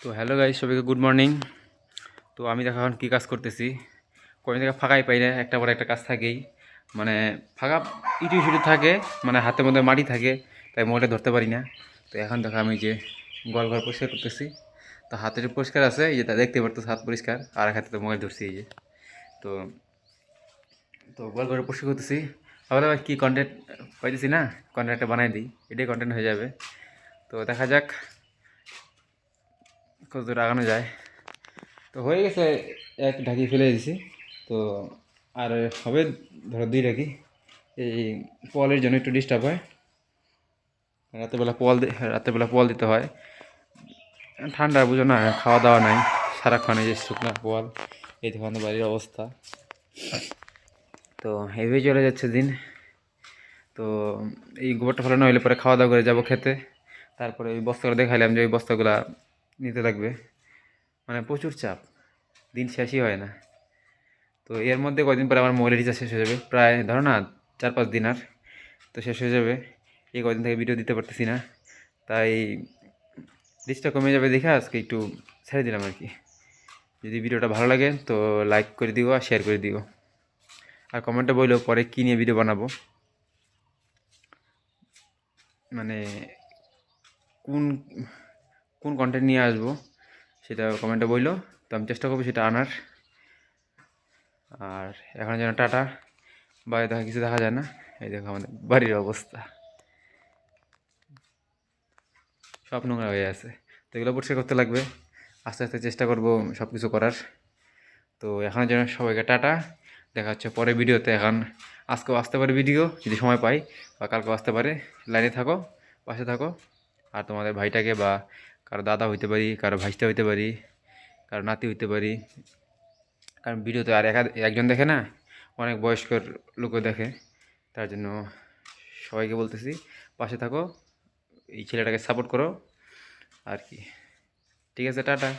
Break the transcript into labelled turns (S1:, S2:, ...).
S1: তো hello guys, সবাইকে good morning. তো আমি দেখো এখন কী কাজ করতেছি। কোনো জায়গায় ফাঁকাই পাই না, একটা পর একটা কাজ থাকেই। মানে ফাঁকা ইটু সিটু থাকে, মানে হাতের মধ্যে মাটি থাকে, তাই মোবাইলটা ধরতে পারি না। তো এখন দেখো আমি যে গোয়াল ঘর পরিষ্কার করতেছি। তো হাতের পরিষ্কার আছে, এই যে তা দেখতে পারতো হাত পরিষ্কার, আর এক হাতে তো মোবাইল ধরছি এই যে। তো তো গোয়াল ঘরে পরিষ্কার করতেছি। আবার আবার কী কন্টেন্ট পাইতেছি না, কন্টেন্ট একটা বানাই দিই, এটাই কন্টেন্ট হয়ে যাবে। তো দেখা যাক কত দূর আগানো যায়। তো হয়ে গেছে, এক ঢাকি ফেলে দিয়েছি। তো আর হবে ধরো দুই ঢাকি। এই পোয়ালের জন্য একটু ডিস্টার্ব হয়, রাতেরবেলা পোয়াল দিতে হয়। ঠান্ডা বুঝো না, খাওয়া দাওয়া নাই, সারাক্ষণ এই যে শুকনা পোয়াল, এই দেখো বাড়ির অবস্থা। তো এইভাবেই চলে যাচ্ছে দিন। তো এই গোবরটা ফেলানো হলে পরে খাওয়া দাওয়া করে যাবো খেতে। তারপরে ওই বস্তাগুলো দেখাইলাম যে ওই বস্তাগুলা নিতে লাগবে। মানে প্রচুর চাপ, দিন শেষই হয় না। তো এর মধ্যে কয়দিন পরে আমার মোবাইলের রিচার্জ শেষ হয়ে যাবে, প্রায় ধরো না 4-5 দিন আর, তো শেষ হয়ে যাবে। এই কয়দিন থেকে ভিডিও দিতে পারতেছি না, তাই রিচটা কমে যাবে দেখে আজকে একটু ছেড়ে দিলাম আর কি। যদি ভিডিওটা ভালো লাগে তো লাইক করে দিও আর শেয়ার করে দিও, আর কমেন্টে বললেও পরে কী নিয়ে ভিডিও বানাবো, মানে কোন কোন কন্টেন্ট নিয়ে আসবো সেটা কমেন্টে বললো। তো আমি চেষ্টা করবো সেটা আনার। আর এখন যেন টাটা বাইরে দেখা কিছু দেখা যায় না। এই দেখো আমাদের বাড়ির অবস্থা, সব নোংরা হয়ে আছে। তো এগুলো পরিষ্কার করতে লাগবে, আস্তে আস্তে চেষ্টা করব সব কিছু করার। তো এখন যেন সবাইকে টাটা, দেখা হচ্ছে পরে ভিডিওতে। এখন আজকেও আসতে পারে ভিডিও যদি সময় পাই, বা কালকেও আসতে পারে। লাইনে থাকো, পাশে থাকো। আর তোমাদের ভাইটাকে বা কারো দাদা হইতে পারি, কারো ভাইস্তা হইতে পারি, কারো নাতি হইতে পারি। কারণ ভিডিওতে আর একজন দেখে না, অনেক বয়স্ক লোকও দেখে। তার জন্য সবাইকে বলতেছি পাশে থাকো, এই ছেলেটাকে সাপোর্ট করো আর কি। ঠিক আছে, টাটা।